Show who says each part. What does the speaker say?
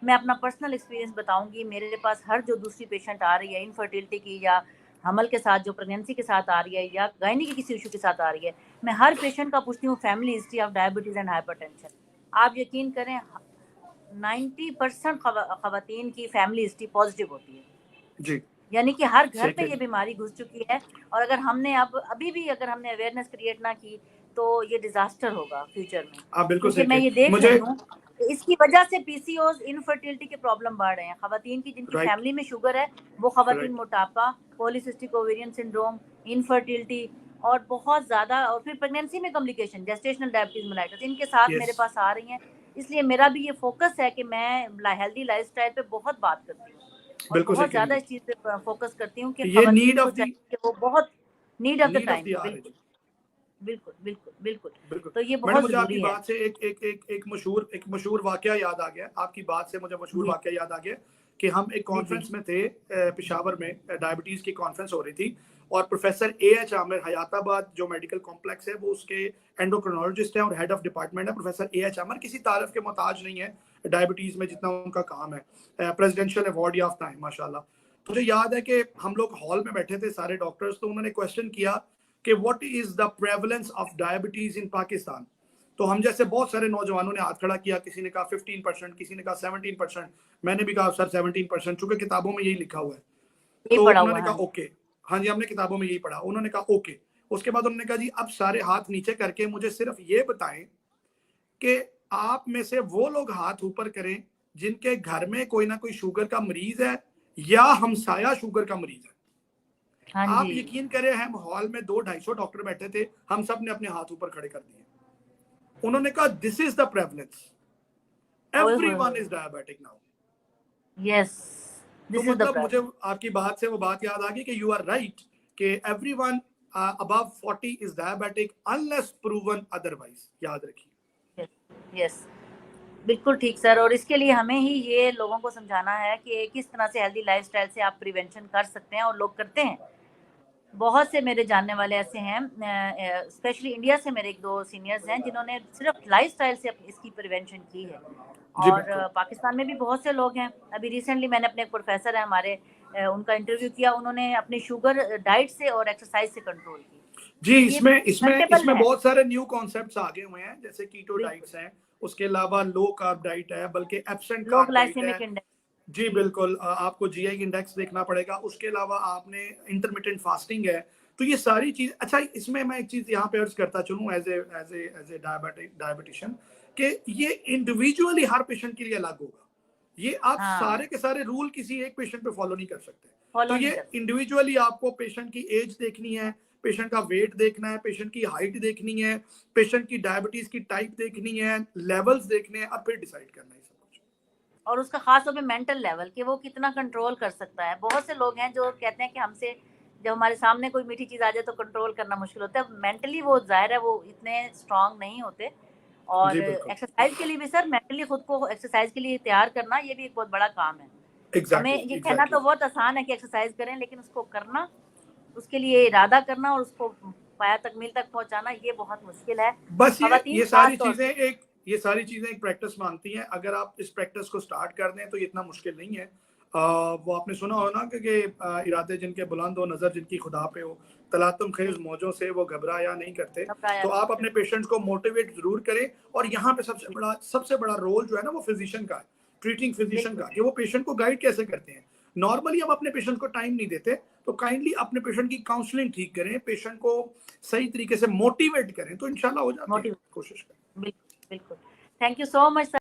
Speaker 1: मैं अपना personal experience बताऊंगी। मेरे पास हर जो दूसरी पेशेंट आ रही है इनफर्टिलिटी की या हमल के साथ, जो प्रेगनेंसी के साथ आ रही है या गायनी के किसी इशू के साथ आ रही है, मैं हर पेशेंट का पूछती हूँ family history of diabetes and hypertension. आप यकीन करें 90% खवातीन की फैमिली हिस्ट्री पॉजिटिव होती है
Speaker 2: जी।
Speaker 1: यानी कि हर घर पे ये बीमारी घुस चुकी है। और अगर हमने अभी भी अगर हमने अवेयरनेस क्रिएट ना की तो ये डिजास्टर होगा फ्यूचर में।
Speaker 2: आप बिल्कुल
Speaker 1: क्योंकि
Speaker 2: सही
Speaker 1: मैं ये देख
Speaker 2: मुझे
Speaker 1: रही हूँ इसकी वजह से पीसीओएस, इनफर्टिलिटी के प्रॉब्लम बढ़ रहे हैं। खवातीन की जिनकी फैमिली में शुगर है वो खवातीन मोटापा, पॉलीसिस्टिक ओवेरियन सिंड्रोम, इनफर्टिलिटी और बहुत ज्यादा, और फिर प्रेगनेंसी में कॉम्प्लिकेशन, जेस्टेशनल डायबिटीज मेलाइटस, इनके साथ मेरे पास आ रही हैं। इसलिए मेरा भी ये फोकस है कि मैं हेल्दी लाइफस्टाइल पे बहुत बात करती हूँ और बहुत ज्यादा इस चीज पे फोकस करती हूँ कि खवातीन को चाहिए कि वो बहुत नीड ऑफ द टाइम। बिल्कुल बिल्कुल बिल्कुल बिल्कुल
Speaker 2: बिल्कुल।
Speaker 1: तो ये
Speaker 2: मैडम
Speaker 1: बहुत
Speaker 2: मुझे आपकी
Speaker 1: जरूरी है।
Speaker 2: बात से एक मशहूर वाकया याद आ गया। आपकी बात से मुझे मशहूर वाकया याद आ गया कि हम एक कॉन्फ्रेंस में थे पेशावर में, डायबिटीज की कॉन्फ्रेंस हो रही थी और प्रोफेसर एएच आमिर, हयाताबाद जो मेडिकल कॉम्प्लेक्स है वो उसके एंडोक्रोनोलॉजिस्ट हैं और हेड ऑफ डिपार्टमेंट है। प्रोफेसर एएच आमिर किसी तारीफ के मोहताज नहीं है डायबिटीज में जितना उनका काम है, प्रेसिडेंशियल अवार्ड याफ्ता है माशाल्लाह। मुझे याद है कि हम लोग हॉल में बैठे थे सारे डॉक्टर्स, तो उन्होंने क्वेश्चन किया कि what is the prevalence of diabetes in Pakistan. तो हम जैसे बहुत सारे नौजवानों ने हाथ खड़ा किया, किसी ने कहा 15%, किसी ने कहा 17%, मैंने भी कहा सर 17%, चूंकि किताबों में यही लिखा हुआ है। तो उन्होंने कहा ओके, हाँ जी हमने किताबों में यही पढ़ा। उन्होंने कहा ओके। उसके बाद उन्होंने कहा जी अब सारे हाथ नीचे करके मुझे सिर्फ ये बताएं कि आप में से वो लोग हाथ ऊपर करें जिनके घर में कोई ना कोई शुगर का मरीज है या हमसाया शुगर का मरीज है।
Speaker 1: हाँ
Speaker 2: आप
Speaker 1: जी।
Speaker 2: यकीन करें हम हॉल में 200-250 डॉक्टर बैठे थे, हम सब ने अपने हाथ ऊपर खड़े कर दिए। उन्होंने कहा this is the prevalence, everyone is diabetic now.
Speaker 1: Yes,
Speaker 2: तो मतलब मुझे आपकी बात से वो बात याद आ गई कि यू आर राइट कि everyone above 40 is diabetic unless proven otherwise. याद रखिए।
Speaker 1: यस बिल्कुल ठीक सर। और इसके लिए हमें ही ये लोगों को समझाना है कि किस तरह से हेल्दी लाइफस्टाइल से आप प्रिवेंशन कर सकते हैं, और लोग करते हैं। बहुत से मेरे जानने वाले ऐसे हैं, स्पेशली इंडिया से मेरे 1-2 सीनियर्स हैं जिन्होंने सिर्फ लाइफस्टाइल से इसकी प्रिवेंशन की है। और पाकिस्तान में भी बहुत से लोग हैं। अभी रिसेंटली मैंने अपने एक प्रोफेसर है हमारे, उनका इंटरव्यू किया। उन्होंने अपनी शुगर डाइट से और एक्सरसाइज से कंट्रोल की।
Speaker 2: जी, इसमें बहुत सारे न्यू कॉन्सेप्ट्स आ गए हुए हैं, जैसे कीटो डाइट्स हैं, उसके अलावा लो कार्ब डाइट है, बल्कि एब्सेंट कार्ब डाइट है। जी बिल्कुल, आपको जीआई इंडेक्स देखना पड़ेगा। उसके अलावा आपने इंटरमिटेंट फास्टिंग है। तो ये सारी चीज, अच्छा इसमें मैं एक चीज यहाँ पे अर्ज करता चलूं एज ए डायबिटिशियन कि ये इंडिविजुअली हर पेशेंट के लिए अलग होगा। ये आप सारे के सारे रूल किसी एक पेशेंट पे फॉलो नहीं कर सकते। तो ये इंडिविजुअली आपको पेशेंट की एज देखनी है, पेशेंट का वेट देखना है, पेशेंट की हाइट देखनी है, पेशेंट की डायबिटीज की टाइप देखनी है, लेवल्स देखने हैं और फिर डिसाइड करना है सब कुछ।
Speaker 1: और उसका खास तौर पे मेंटल लेवल कि वो कितना कंट्रोल कर सकता है। बहुत से लोग हैं जो कहते हैं कि हमसे जब हमारे सामने कोई मीठी चीज आ जाए तो कंट्रोल करना मुश्किल होता है। मेंटली वो जाहिर है वो इतने स्ट्रांग नहीं होते। और एक्सरसाइज के लिए भी सर, मेंटली खुद को एक्सरसाइज के लिए तैयार करना ये भी एक बहुत बड़ा काम है। हमें ये कहना तो बहुत आसान है कि एक्सरसाइज करें, लेकिन उसको करना, उसके लिए इरादा करना और उसको पाया तकमील तक पहुंचाना ये बहुत मुश्किल है।
Speaker 2: बस ये सारी चीजें एक प्रैक्टिस मांगती हैं। अगर आप इस प्रैक्टिस को स्टार्ट कर दें तो ये इतना मुश्किल नहीं है। वो आपने सुना हो ना कि इरादे जिनके बुलंद हो, नजर जिनकी खुदा पे हो, तलातुम खेज मौजों से वो घबराया नहीं करते। तो आप अपने पेशेंट्स को मोटिवेट जरूर करें। और यहाँ पे सबसे बड़ा रोल जो है ना वो फिजिशियन का है, ट्रीटिंग फिजिशियन का, कि वो पेशेंट को गाइड कैसे करते हैं। नॉर्मली हम अपने पेशेंट को टाइम नहीं देते, तो काइंडली अपने पेशेंट की काउंसलिंग ठीक करें, पेशेंट को सही तरीके से मोटिवेट करें, तो इंशाल्लाह हो जाती है। कोशिश करें।
Speaker 1: बिल्कुल बिल्कुल। Thank you so much sir.